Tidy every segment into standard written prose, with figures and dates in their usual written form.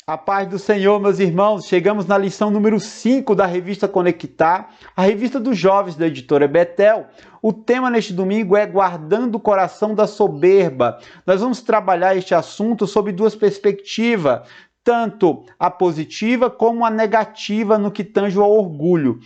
A paz do Senhor, meus irmãos, chegamos na lição número 5 da revista Conectar, a revista dos jovens da editora Betel. O tema neste domingo é Guardando o Coração da Soberba. Nós vamos trabalhar este assunto sob duas perspectivas, tanto a positiva como a negativa no que tange ao orgulho.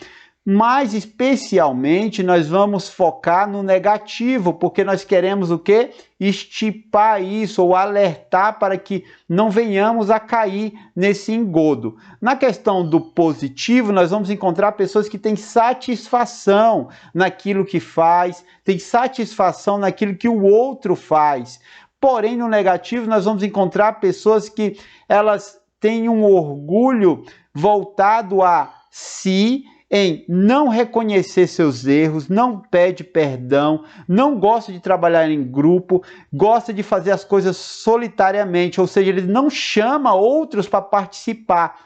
Mas especialmente nós vamos focar no negativo, porque nós queremos o quê? Estipar isso ou alertar para que não venhamos a cair nesse engodo. Na questão do positivo, nós vamos encontrar pessoas que têm satisfação naquilo que faz, têm satisfação naquilo que o outro faz. Porém, no negativo, nós vamos encontrar pessoas que elas têm um orgulho voltado a si, em não reconhecer seus erros, não pede perdão, não gosta de trabalhar em grupo, gosta de fazer as coisas solitariamente, ou seja, ele não chama outros para participar.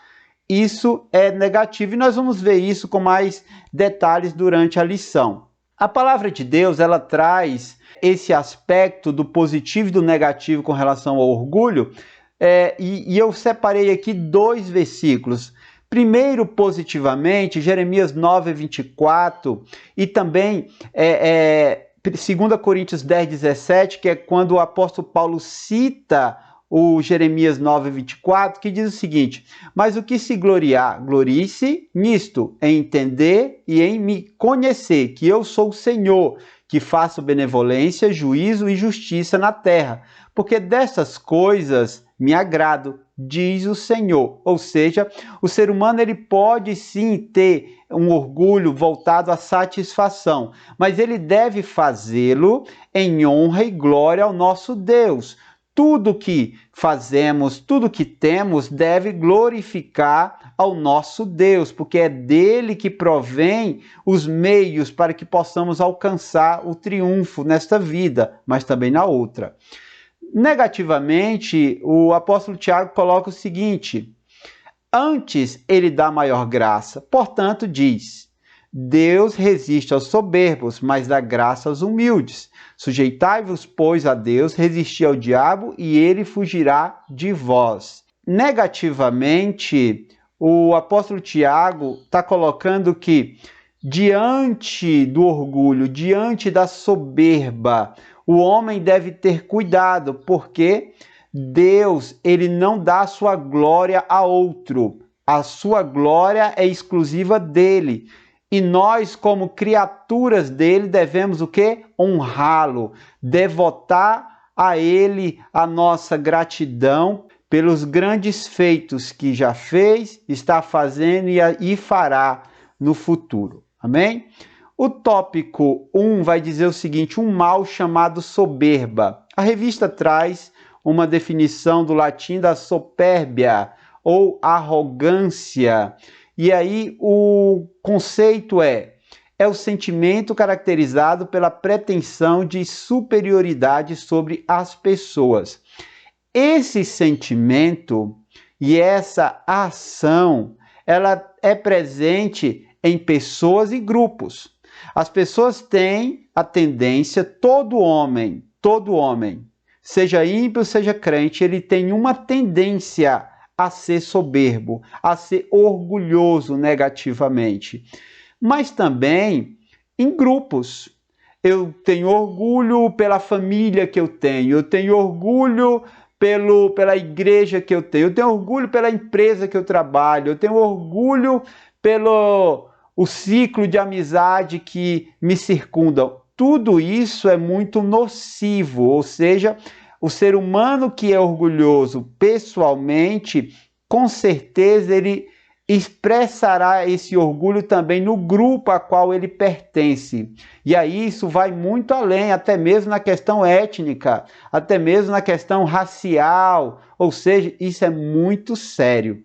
Isso é negativo e nós vamos ver isso com mais detalhes durante a lição. A palavra de Deus, ela traz esse aspecto do positivo e do negativo com relação ao orgulho, e eu separei aqui 2 versículos. Primeiro, positivamente, Jeremias 9:24 e também 2 Coríntios 10:17, que é quando o apóstolo Paulo cita o Jeremias 9:24, que diz o seguinte: mas o que se gloriar, glorie-se nisto, em entender e em me conhecer, que eu sou o Senhor, que faço benevolência, juízo e justiça na terra, porque dessas coisas me agrado, diz o Senhor. Ou seja, o ser humano ele pode sim ter um orgulho voltado à satisfação, mas ele deve fazê-lo em honra e glória ao nosso Deus. Tudo que fazemos, tudo que temos deve glorificar ao nosso Deus, porque é dele que provém os meios para que possamos alcançar o triunfo nesta vida, mas também na outra. Negativamente, o apóstolo Tiago coloca o seguinte: antes ele dá maior graça, portanto diz, Deus resiste aos soberbos, mas dá graça aos humildes. Sujeitai-vos, pois, a Deus, resisti ao diabo e ele fugirá de vós. Negativamente, o apóstolo Tiago está colocando que diante do orgulho, diante da soberba, o homem deve ter cuidado, porque Deus, ele não dá a sua glória a outro. A sua glória é exclusiva dele. E nós, como criaturas dele, devemos o quê? Honrá-lo, devotar a ele a nossa gratidão pelos grandes feitos que já fez, está fazendo e fará no futuro. Amém? O tópico 1 vai dizer o seguinte: um mal chamado soberba. A revista traz uma definição do latim da supérbia ou arrogância. E aí o conceito é o sentimento caracterizado pela pretensão de superioridade sobre as pessoas. Esse sentimento e essa ação, ela é presente em pessoas e grupos. As pessoas têm a tendência, todo homem, seja ímpio, seja crente, ele tem uma tendência a ser soberbo, a ser orgulhoso negativamente. Mas também em grupos. Eu tenho orgulho pela família que eu tenho orgulho pela igreja que eu tenho orgulho pela empresa que eu trabalho, eu tenho orgulho pelo o ciclo de amizade que me circundam. Tudo isso é muito nocivo, ou seja, o ser humano que é orgulhoso pessoalmente, com certeza ele expressará esse orgulho também no grupo a qual ele pertence. E aí isso vai muito além, até mesmo na questão étnica, até mesmo na questão racial, ou seja, isso é muito sério.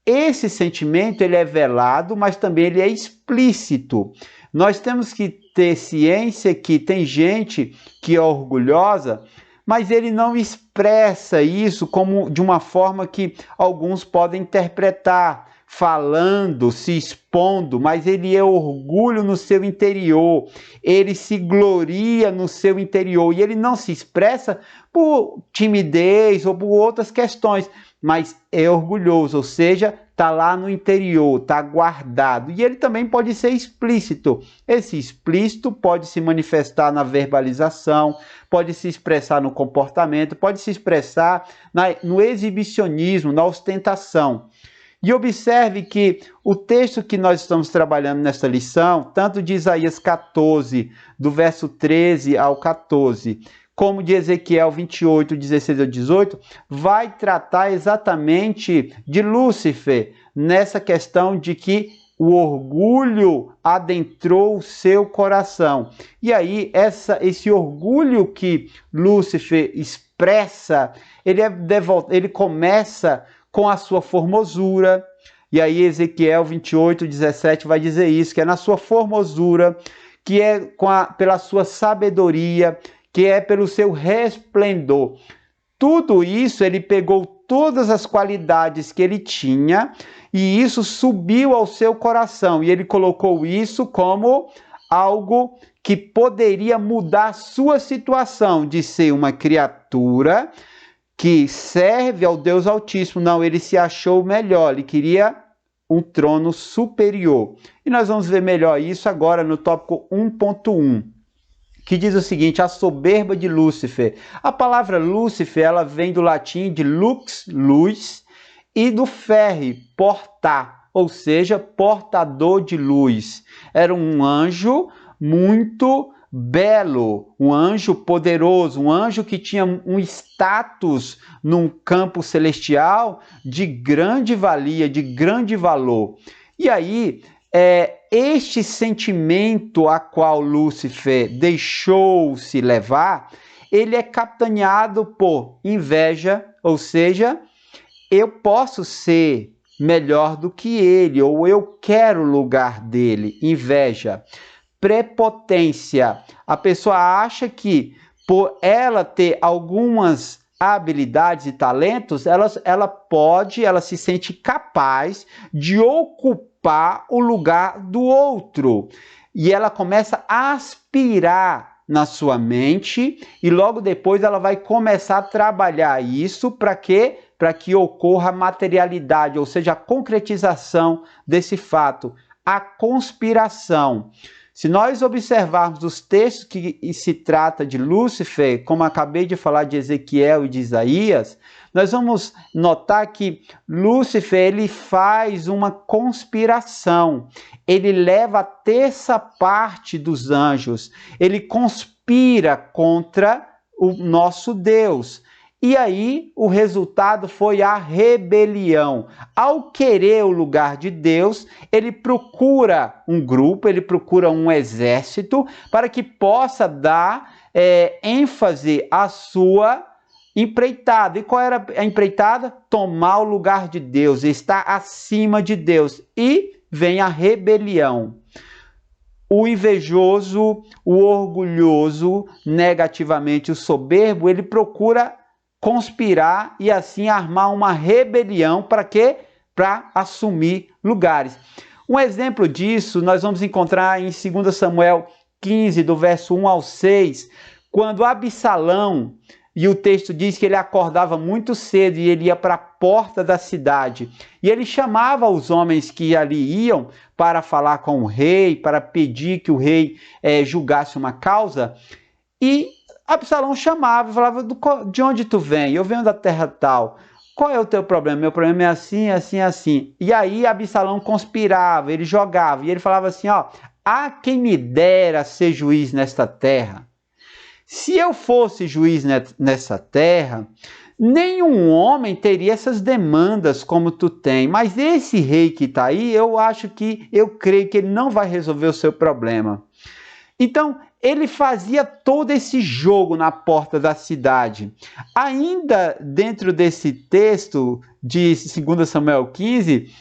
Esse sentimento ele é velado, mas também ele é explícito. Nós temos que ter ciência que tem gente que é orgulhosa, mas ele não expressa isso como de uma forma que alguns podem interpretar, falando, se expondo, mas ele é orgulho no seu interior, ele se gloria no seu interior e ele não se expressa por timidez ou por outras questões, mas é orgulhoso, ou seja, está lá no interior, está guardado. E ele também pode ser explícito. Esse explícito pode se manifestar na verbalização, pode se expressar no comportamento, pode se expressar no exibicionismo, na ostentação. E observe que o texto que nós estamos trabalhando nesta lição, tanto de Isaías 14, do verso 13 ao 14, como de Ezequiel 28, 16 ao 18, vai tratar exatamente de Lúcifer, nessa questão de que o orgulho adentrou o seu coração. E aí, esse orgulho que Lúcifer expressa, ele começa com a sua formosura. E aí, Ezequiel 28, 17 vai dizer isso, que é na sua formosura, que é pela sua sabedoria, que é pelo seu resplendor. Tudo isso, ele pegou todas as qualidades que ele tinha e isso subiu ao seu coração. E ele colocou isso como algo que poderia mudar a sua situação de ser uma criatura que serve ao Deus Altíssimo. Não, ele se achou melhor, ele queria um trono superior. E nós vamos ver melhor isso agora no tópico 1.1. que diz o seguinte: a soberba de Lúcifer. A palavra Lúcifer, ela vem do latim de lux, luz, e do ferre, portar, ou seja, portador de luz. Era um anjo muito belo, um anjo poderoso, um anjo que tinha um status num campo celestial de grande valia, de grande valor. E aí, este sentimento a qual Lúcifer deixou-se levar, ele é capitaneado por inveja, ou seja, eu posso ser melhor do que ele, ou eu quero o lugar dele. Inveja. Prepotência. A pessoa acha que por ela ter algumas habilidades e talentos, ela se sente capaz de ocupar o lugar do outro. E ela começa a aspirar na sua mente e logo depois ela vai começar a trabalhar isso para quê? Para que ocorra a materialidade, ou seja, a concretização desse fato, a conspiração. Se nós observarmos os textos que se trata de Lúcifer, como acabei de falar de Ezequiel e de Isaías, nós vamos notar que Lúcifer ele faz uma conspiração. Ele leva a terça parte dos anjos. Ele conspira contra o nosso Deus. E aí o resultado foi a rebelião. Ao querer o lugar de Deus, ele procura um grupo, ele procura um exército para que possa dar ênfase à sua empreitada. E qual era a empreitada? Tomar o lugar de Deus, estar acima de Deus. E vem a rebelião. O invejoso, o orgulhoso, negativamente o soberbo, ele procura conspirar e assim armar uma rebelião para quê? Para assumir lugares. Um exemplo disso nós vamos encontrar em 2 Samuel 15, do verso 1 ao 6, quando Absalão, e o texto diz que ele acordava muito cedo e ele ia para a porta da cidade. E ele chamava os homens que ali iam para falar com o rei, para pedir que o rei julgasse uma causa. E Absalão chamava e falava: de onde tu vem? Eu venho da terra tal. Qual é o teu problema? Meu problema é assim, assim, assim. E aí Absalão conspirava, ele jogava. E ele falava assim: há quem me dera ser juiz nesta terra. Se eu fosse juiz nessa terra, nenhum homem teria essas demandas como tu tem. Mas esse rei que está aí, eu creio que ele não vai resolver o seu problema. Então, ele fazia todo esse jogo na porta da cidade. Ainda dentro desse texto de 2 Samuel 15,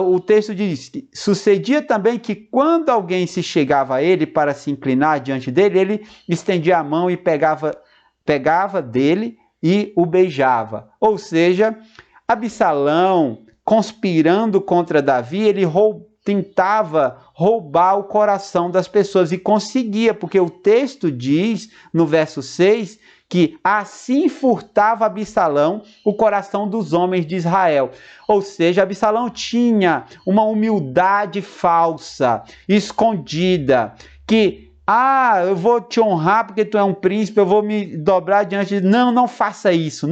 o texto diz que sucedia também que quando alguém se chegava a ele para se inclinar diante dele, ele estendia a mão e pegava dele e o beijava. Ou seja, Absalão conspirando contra Davi, ele tentava roubar o coração das pessoas e conseguia, porque o texto diz, no verso 6, que assim furtava Absalão o coração dos homens de Israel. Ou seja, Absalão tinha uma humildade falsa, escondida, que eu vou te honrar porque tu é um príncipe, eu vou me dobrar diante de... Não faça isso,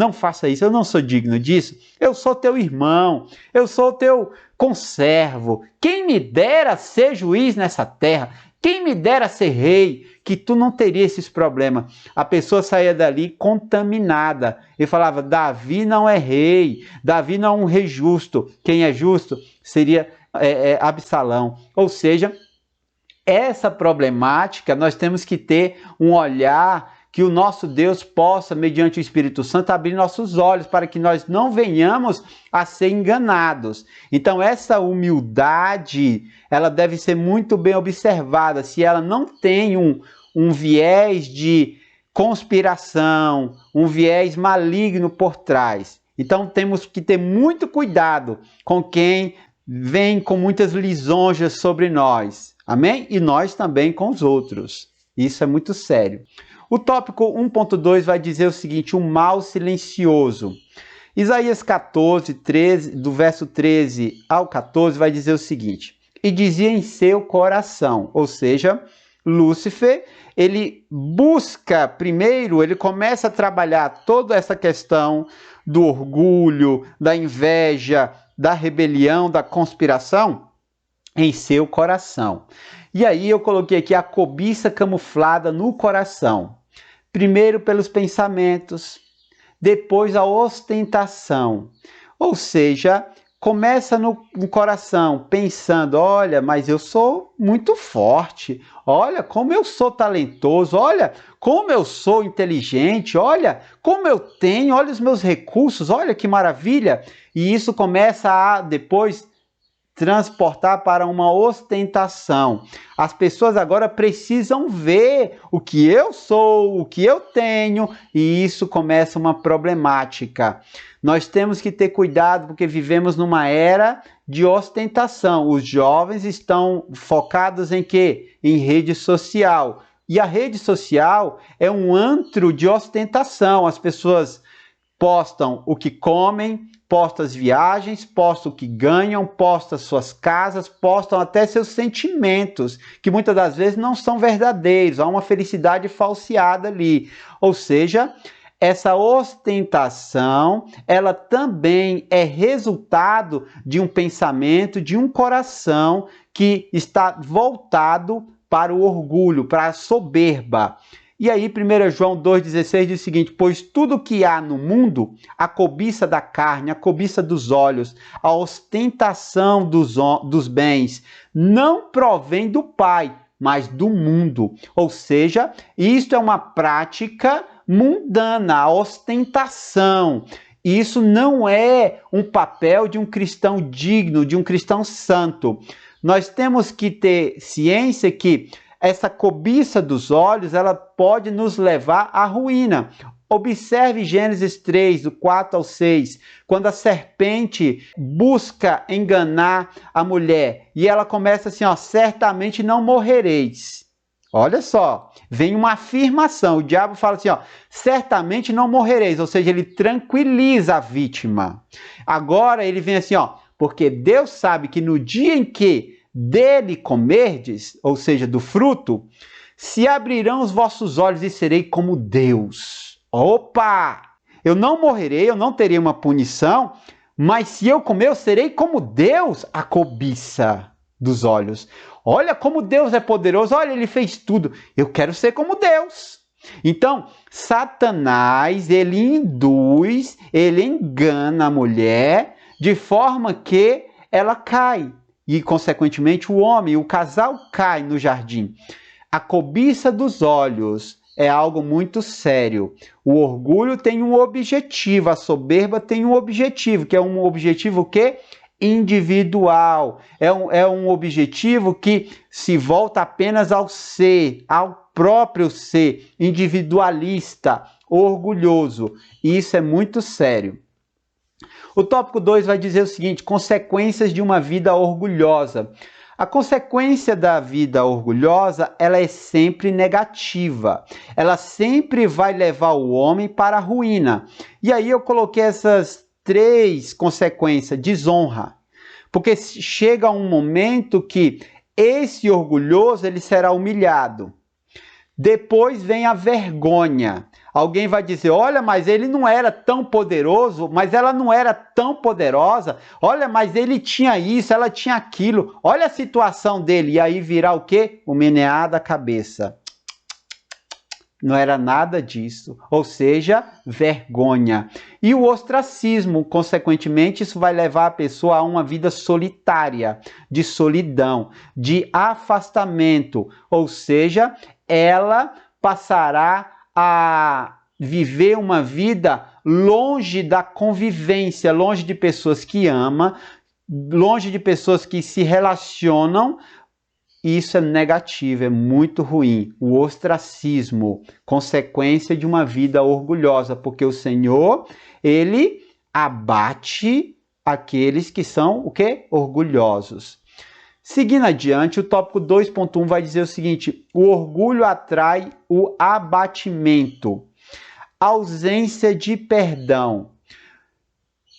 eu não sou digno disso. Eu sou teu irmão, eu sou teu conservo. Quem me dera ser juiz nessa terra, quem me dera ser rei, que tu não teria esses problemas. A pessoa saía dali contaminada e falava, Davi não é rei, Davi não é um rei justo. Quem é justo seria Absalão. Ou seja, essa problemática, nós temos que ter um olhar que o nosso Deus possa, mediante o Espírito Santo, abrir nossos olhos para que nós não venhamos a ser enganados. Então, essa humildade, ela deve ser muito bem observada. Se ela não tem um viés de conspiração, um viés maligno por trás. Então, temos que ter muito cuidado com quem vem com muitas lisonjas sobre nós. Amém? E nós também com os outros. Isso é muito sério. O tópico 1.2 vai dizer o seguinte, o mal silencioso. Isaías 14, 13, do verso 13 ao 14, vai dizer o seguinte, e dizia em seu coração, ou seja, Lúcifer, ele busca, primeiro, ele começa a trabalhar toda essa questão do orgulho, da inveja, da rebelião, da conspiração, em seu coração. E aí eu coloquei aqui a cobiça camuflada no coração. Primeiro pelos pensamentos, depois a ostentação. Ou seja, começa no coração, pensando, olha, mas eu sou muito forte, olha como eu sou talentoso, olha como eu sou inteligente, olha como eu tenho, olha os meus recursos, olha que maravilha. E isso começa a depois transportar para uma ostentação. As pessoas agora precisam ver o que eu sou, o que eu tenho, e isso começa uma problemática. Nós temos que ter cuidado porque vivemos numa era de ostentação. Os jovens estão focados em quê? Em rede social. E a rede social é um antro de ostentação. As pessoas postam o que comem, postam as viagens, postam o que ganham, postam suas casas, postam até seus sentimentos, que muitas das vezes não são verdadeiros, há uma felicidade falseada ali. Ou seja, essa ostentação, ela também é resultado de um pensamento, de um coração que está voltado para o orgulho, para a soberba. E aí, 1 João 2,16 diz o seguinte, pois tudo que há no mundo, a cobiça da carne, a cobiça dos olhos, a ostentação dos bens, não provém do Pai, mas do mundo. Ou seja, isto é uma prática mundana, a ostentação. Isso não é um papel de um cristão digno, de um cristão santo. Nós temos que ter ciência que essa cobiça dos olhos, ela pode nos levar à ruína. Observe Gênesis 3, do 4 ao 6, quando a serpente busca enganar a mulher, e ela começa assim, certamente não morrereis. Olha só, vem uma afirmação, o diabo fala assim, certamente não morrereis, ou seja, ele tranquiliza a vítima. Agora ele vem assim, porque Deus sabe que no dia em que dele comerdes, ou seja, do fruto, se abrirão os vossos olhos e serei como Deus. Opa! Eu não morrerei, eu não terei uma punição, mas se eu comer, eu serei como Deus, a cobiça dos olhos. Olha como Deus é poderoso, olha, ele fez tudo. Eu quero ser como Deus. Então, Satanás, ele induz, ele engana a mulher de forma que ela cai. E, consequentemente, o homem, o casal cai no jardim. A cobiça dos olhos é algo muito sério. O orgulho tem um objetivo, a soberba tem um objetivo, que é um objetivo que individual. É um objetivo que se volta apenas ao ser, ao próprio ser, individualista, orgulhoso. E isso é muito sério. O tópico 2 vai dizer o seguinte: consequências de uma vida orgulhosa. A consequência da vida orgulhosa, ela é sempre negativa. Ela sempre vai levar o homem para a ruína. E aí eu coloquei essas 3 consequências: desonra. Porque chega um momento que esse orgulhoso, ele será humilhado. Depois vem a vergonha. Alguém vai dizer: olha, mas ele não era tão poderoso, mas ela não era tão poderosa. Olha, mas ele tinha isso, ela tinha aquilo. Olha a situação dele. E aí virá o quê? O menear da cabeça. Não era nada disso. Ou seja, vergonha. E o ostracismo, consequentemente, isso vai levar a pessoa a uma vida solitária, de solidão, de afastamento. Ou seja, ela passará a viver uma vida longe da convivência, longe de pessoas que ama, longe de pessoas que se relacionam. Isso é negativo, é muito ruim. O ostracismo, consequência de uma vida orgulhosa, porque o Senhor, ele abate aqueles que são o quê? Orgulhosos. Seguindo adiante, o tópico 2.1 vai dizer o seguinte: o orgulho atrai o abatimento, ausência de perdão.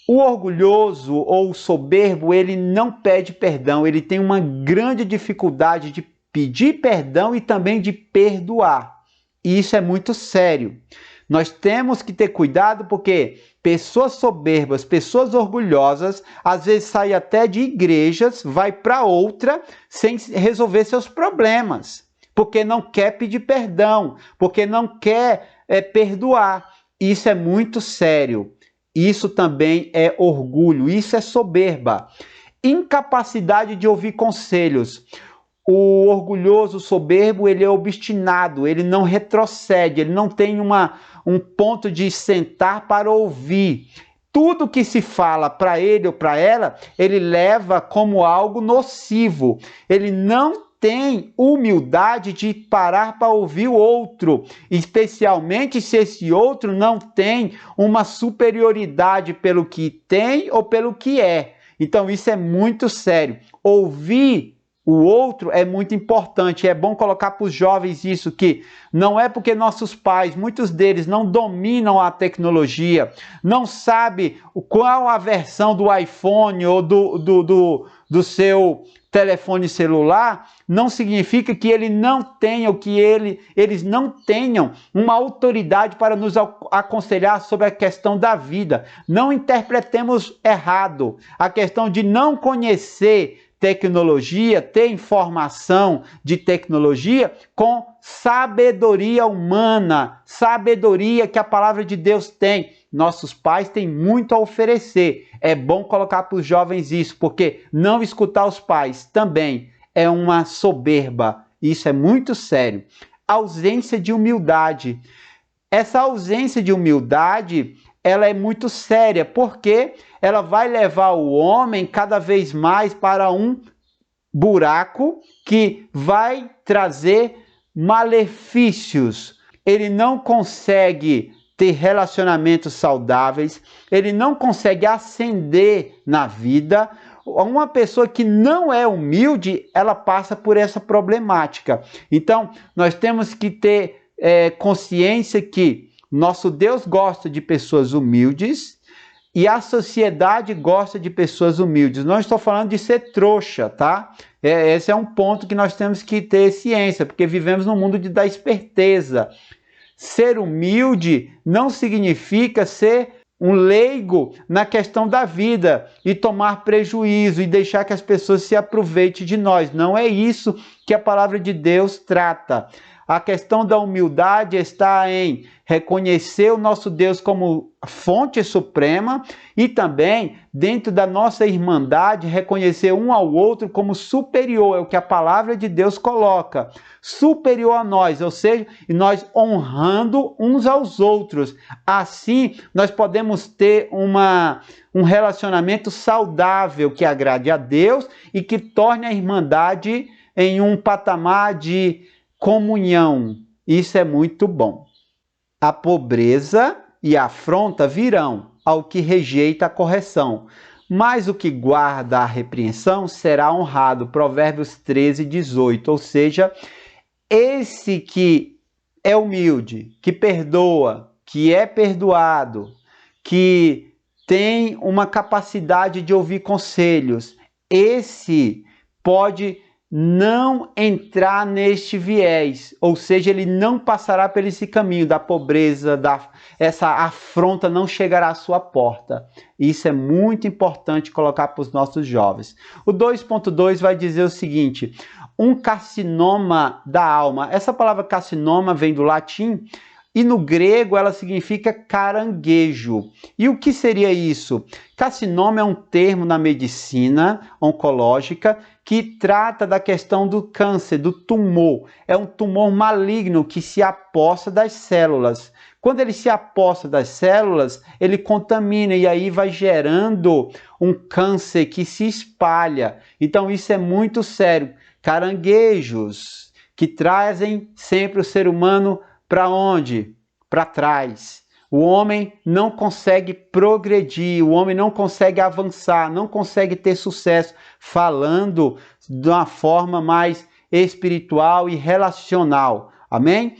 O orgulhoso ou o soberbo, ele não pede perdão, ele tem uma grande dificuldade de pedir perdão e também de perdoar. E isso é muito sério. Nós temos que ter cuidado porque pessoas soberbas, pessoas orgulhosas, às vezes saem até de igrejas, vai para outra sem resolver seus problemas, porque não quer pedir perdão, porque não quer perdoar. Isso é muito sério. Isso também é orgulho, isso é soberba. Incapacidade de ouvir conselhos. O orgulhoso, soberbo, ele é obstinado, ele não retrocede, ele não tem um ponto de sentar para ouvir. Tudo que se fala para ele ou para ela, ele leva como algo nocivo. Ele não tem humildade de parar para ouvir o outro, especialmente se esse outro não tem uma superioridade pelo que tem ou pelo que é. Então isso é muito sério. Ouvir o outro é muito importante. É bom colocar para os jovens isso, que não é porque nossos pais, muitos deles não dominam a tecnologia, não sabem qual a versão do iPhone ou do seu telefone celular, não significa que ele não tenha, eles não tenham uma autoridade para nos aconselhar sobre a questão da vida. Não interpretemos errado a questão de não conhecer tecnologia, ter informação de tecnologia com sabedoria humana, sabedoria que a palavra de Deus tem. Nossos pais têm muito a oferecer. É bom colocar para os jovens isso, porque não escutar os pais também é uma soberba. Isso é muito sério. Ausência de humildade. Essa ausência de humildade, ela é muito séria, porque ela vai levar o homem cada vez mais para um buraco que vai trazer malefícios. Ele não consegue ter relacionamentos saudáveis, ele não consegue ascender na vida. Uma pessoa que não é humilde, ela passa por essa problemática. Então, nós temos que ter consciência que nosso Deus gosta de pessoas humildes e a sociedade gosta de pessoas humildes. Não estou falando de ser trouxa, tá? Esse é um ponto que nós temos que ter ciência, porque vivemos num mundo da esperteza. Ser humilde não significa ser um leigo na questão da vida e tomar prejuízo e deixar que as pessoas se aproveitem de nós. Não é isso que a palavra de Deus trata. A questão da humildade está em reconhecer o nosso Deus como fonte suprema e também, dentro da nossa irmandade, reconhecer um ao outro como superior, é o que a palavra de Deus coloca. Superior a nós, ou seja, nós honrando uns aos outros. Assim, nós podemos ter um relacionamento saudável que agrade a Deus e que torne a irmandade em um patamar de comunhão. Isso é muito bom. A pobreza e a afronta virão ao que rejeita a correção, mas o que guarda a repreensão será honrado. Provérbios 13, 18. Ou seja, esse que é humilde, que perdoa, que é perdoado, que tem uma capacidade de ouvir conselhos, esse pode não entrar neste viés, ou seja, ele não passará por esse caminho da pobreza, essa afronta não chegará à sua porta. Isso é muito importante colocar para os nossos jovens. O 2.2 vai dizer o seguinte: um carcinoma da alma. Essa palavra carcinoma vem do latim e no grego ela significa caranguejo. E o que seria isso? Carcinoma é um termo na medicina oncológica que trata da questão do câncer, do tumor. É um tumor maligno que se aposta das células. Quando ele se aposta das células, ele contamina e aí vai gerando um câncer que se espalha. Então isso é muito sério. Caranguejos que trazem sempre o ser humano para onde? Para trás. O homem não consegue progredir, o homem não consegue avançar, não consegue ter sucesso, falando de uma forma mais espiritual e relacional. Amém?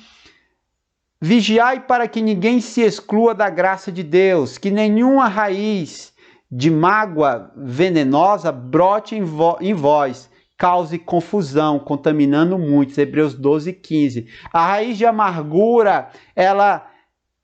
Vigiai para que ninguém se exclua da graça de Deus, que nenhuma raiz de mágoa venenosa brote em vós, cause confusão, contaminando muitos. Hebreus 12, 15. A raiz de amargura, ela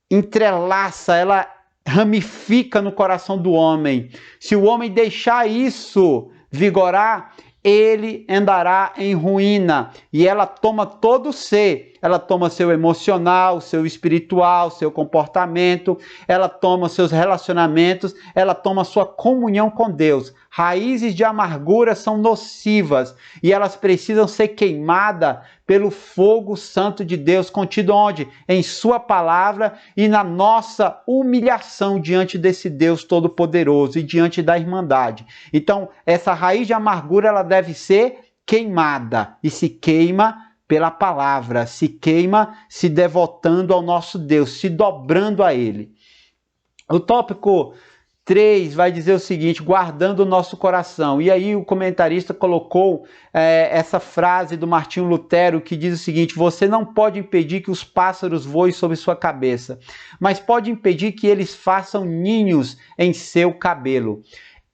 entrelaça, ela ramifica no coração do homem. Se o homem deixar isso vigorar, ele andará em ruína. E ela toma todo o ser. Ela toma seu emocional, seu espiritual, seu comportamento. Ela toma seus relacionamentos. Ela toma sua comunhão com Deus. Raízes de amargura são nocivas. E elas precisam ser queimadas pelo fogo santo de Deus, contido onde? Em sua palavra e na nossa humilhação diante desse Deus Todo-Poderoso e diante da Irmandade. Então, essa raiz de amargura, ela deve ser queimada. E se queima pela palavra, se queima se devotando ao nosso Deus, se dobrando a Ele. O tópico 3 vai dizer o seguinte: guardando o nosso coração. E aí o comentarista colocou essa frase do Martinho Lutero que diz o seguinte: você não pode impedir que os pássaros voem sobre sua cabeça, mas pode impedir que eles façam ninhos em seu cabelo.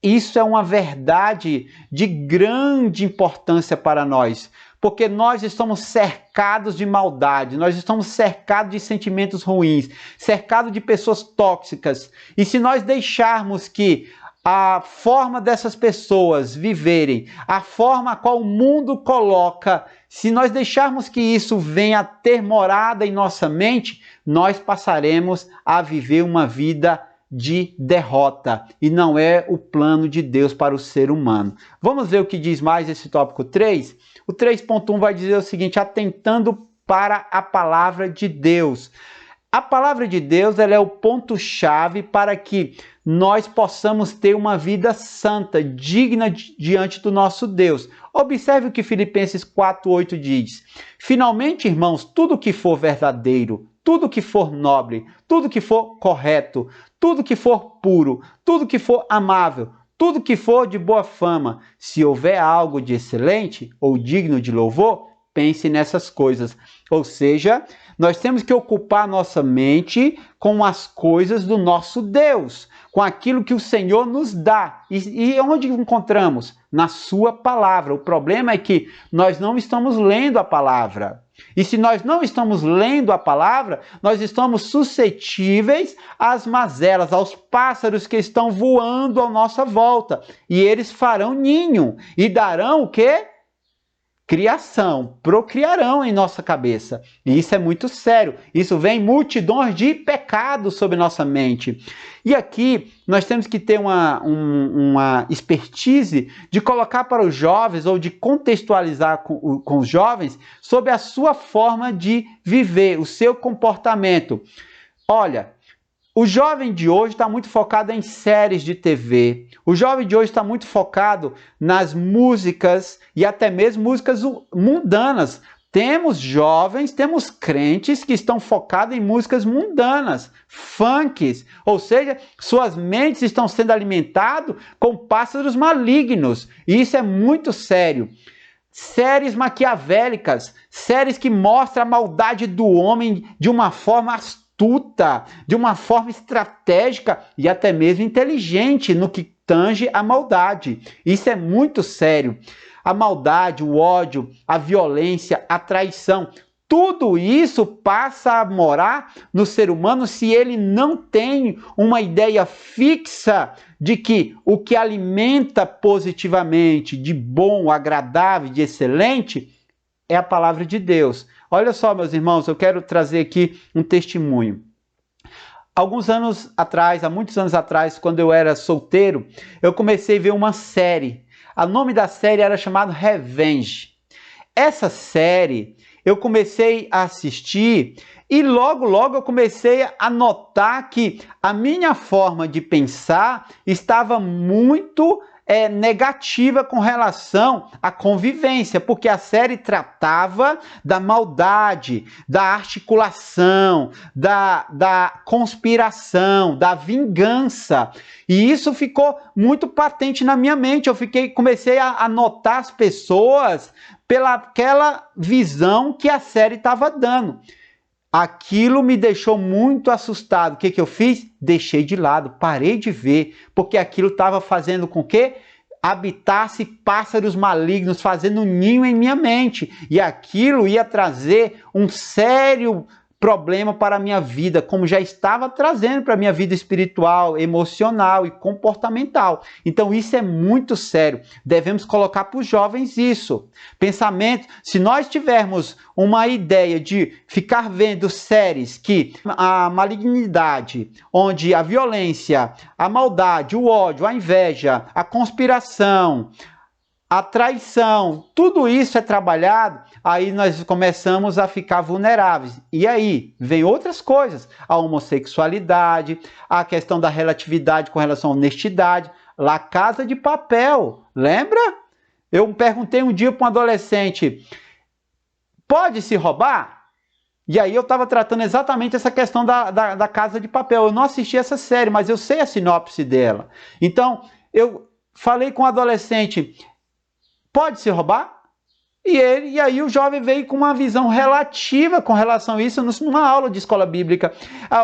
Isso é uma verdade de grande importância para nós, porque nós estamos cercados de maldade, nós estamos cercados de sentimentos ruins, cercados de pessoas tóxicas. E se nós deixarmos que a forma dessas pessoas viverem, a forma a qual o mundo coloca, se nós deixarmos que isso venha a ter morada em nossa mente, nós passaremos a viver uma vida de derrota, e não é o plano de Deus para o ser humano. Vamos ver o que diz mais esse tópico 3? O 3.1 vai dizer o seguinte: atentando para a palavra de Deus. A palavra de Deus, ela é o ponto-chave para que nós possamos ter uma vida santa, digna diante do nosso Deus. Observe o que Filipenses 4:8 diz: finalmente, irmãos, tudo que for verdadeiro, tudo que for nobre, tudo que for correto, tudo que for puro, tudo que for amável, tudo que for de boa fama, se houver algo de excelente ou digno de louvor, pense nessas coisas. Ou seja, nós temos que ocupar nossa mente com as coisas do nosso Deus, com aquilo que o Senhor nos dá. E onde encontramos? Na sua palavra. O problema é que nós não estamos lendo a palavra. E se nós não estamos lendo a palavra, nós estamos suscetíveis às mazelas, aos pássaros que estão voando à nossa volta. E eles farão ninho e darão o quê? Criação, procriarão em nossa cabeça. E isso é muito sério. Isso vem multidões de pecados sobre nossa mente. E aqui nós temos que ter uma expertise de colocar para os jovens ou de contextualizar com os jovens sobre a sua forma de viver, o seu comportamento. Olha, o jovem de hoje está muito focado em séries de TV. O jovem de hoje está muito focado nas músicas e até mesmo músicas mundanas. Temos jovens, temos crentes que estão focados em músicas mundanas, funks, ou seja, suas mentes estão sendo alimentadas com pássaros malignos. E isso é muito sério. Séries maquiavélicas, séries que mostram a maldade do homem de uma forma astuta, de uma forma estratégica e até mesmo inteligente no que tange a maldade. Isso é muito sério. A maldade, o ódio, a violência, a traição, tudo isso passa a morar no ser humano se ele não tem uma ideia fixa de que o que alimenta positivamente, de bom, agradável, de excelente, é a palavra de Deus. Olha só, meus irmãos, eu quero trazer aqui um testemunho. Alguns anos atrás, há muitos anos atrás, quando eu era solteiro, eu comecei a ver uma série. O nome da série era chamado Revenge. Essa série eu comecei a assistir e logo eu comecei a notar que a minha forma de pensar estava muito negativa com relação à convivência, porque a série tratava da maldade, da articulação, da conspiração, da vingança. E isso ficou muito patente na minha mente. Comecei a notar as pessoas pelaquela visão que a série estava dando. Aquilo me deixou muito assustado. O que eu fiz? Deixei de lado, parei de ver, porque aquilo estava fazendo com que habitasse pássaros malignos, fazendo um ninho em minha mente. E aquilo ia trazer um sério problema para a minha vida, como já estava trazendo para a minha vida espiritual, emocional e comportamental. Então isso é muito sério. Devemos colocar para os jovens isso. Pensamento, se nós tivermos uma ideia de ficar vendo séries que a malignidade, onde a violência, a maldade, o ódio, a inveja, a conspiração, a traição, tudo isso é trabalhado, aí nós começamos a ficar vulneráveis. E aí vem outras coisas, a homossexualidade, a questão da relatividade com relação à honestidade, La Casa de Papel, lembra? Eu perguntei um dia para um adolescente, pode se roubar? E aí eu estava tratando exatamente essa questão da Casa de Papel. Eu não assisti essa série, mas eu sei a sinopse dela. Então, eu falei com o adolescente, pode se roubar? E aí o jovem veio com uma visão relativa com relação a isso numa aula de escola bíblica.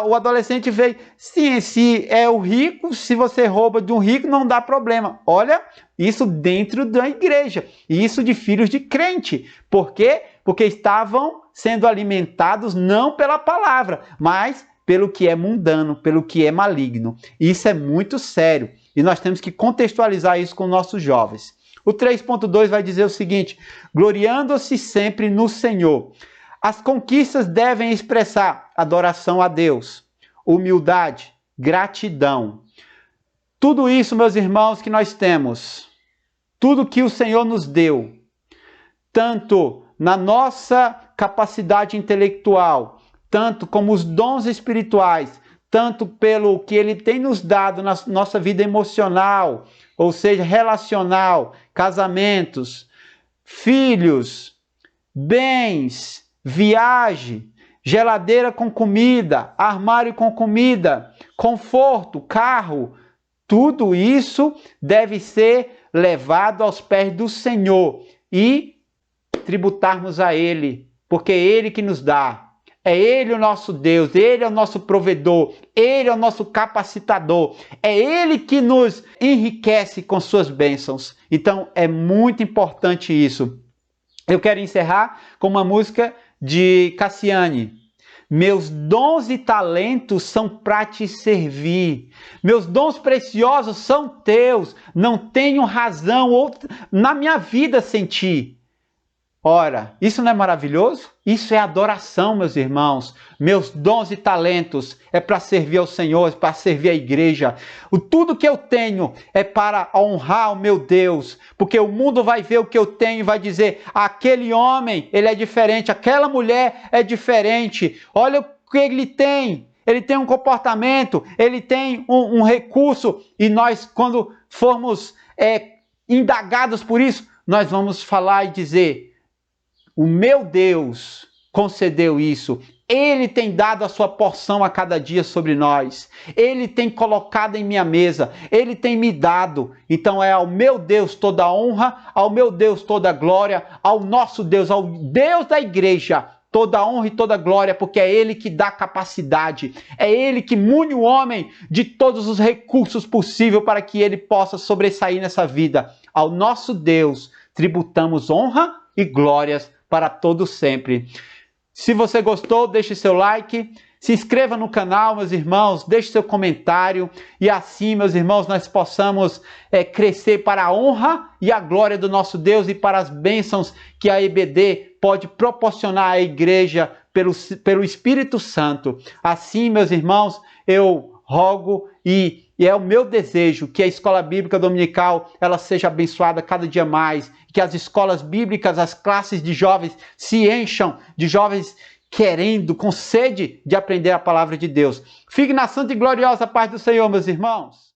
O adolescente veio, sim, se é o rico, se você rouba de um rico, não dá problema. Olha, isso dentro da igreja, e isso de filhos de crente. Por quê? Porque estavam sendo alimentados não pela palavra, mas pelo que é mundano, pelo que é maligno. Isso é muito sério, e nós temos que contextualizar isso com nossos jovens. O 3.2 vai dizer o seguinte, gloriando-se sempre no Senhor. As conquistas devem expressar adoração a Deus, humildade, gratidão. Tudo isso, meus irmãos, que nós temos, tudo que o Senhor nos deu, tanto na nossa capacidade intelectual, tanto como os dons espirituais, tanto pelo que Ele tem nos dado na nossa vida emocional, ou seja, relacional, casamentos, filhos, bens, viagem, geladeira com comida, armário com comida, conforto, carro, tudo isso deve ser levado aos pés do Senhor e tributarmos a Ele, porque é Ele que nos dá. É Ele o nosso Deus, Ele é o nosso provedor, Ele é o nosso capacitador, é Ele que nos enriquece com suas bênçãos. Então é muito importante isso. Eu quero encerrar com uma música de Cassiane. Meus dons e talentos são para te servir. Meus dons preciosos são teus. Não tenho razão na minha vida sem ti. Ora, isso não é maravilhoso? Isso é adoração, meus irmãos. Meus dons e talentos é para servir ao Senhor, é para servir à igreja. Tudo que eu tenho é para honrar o meu Deus, porque o mundo vai ver o que eu tenho e vai dizer, aquele homem, ele é diferente, aquela mulher é diferente. Olha o que ele tem um comportamento, ele tem um recurso, e nós, quando formos indagados por isso, nós vamos falar e dizer, O meu Deus concedeu isso. Ele tem dado a sua porção a cada dia sobre nós. Ele tem colocado em minha mesa. Ele tem me dado. Então é ao meu Deus toda a honra, ao meu Deus toda a glória, ao nosso Deus, ao Deus da igreja, toda a honra e toda a glória, porque é Ele que dá capacidade. É Ele que mune o homem de todos os recursos possíveis para que ele possa sobressair nessa vida. Ao nosso Deus tributamos honra e glórias para todos sempre. Se você gostou, deixe seu like, se inscreva no canal, meus irmãos, deixe seu comentário e assim, meus irmãos, nós possamos crescer para a honra e a glória do nosso Deus e para as bênçãos que a EBD pode proporcionar à igreja pelo Espírito Santo. Assim, meus irmãos, eu rogo e é o meu desejo que a Escola Bíblica Dominical ela seja abençoada cada dia mais, que as escolas bíblicas, as classes de jovens se encham de jovens querendo, com sede de aprender a palavra de Deus. Fique na santa e gloriosa paz do Senhor, meus irmãos.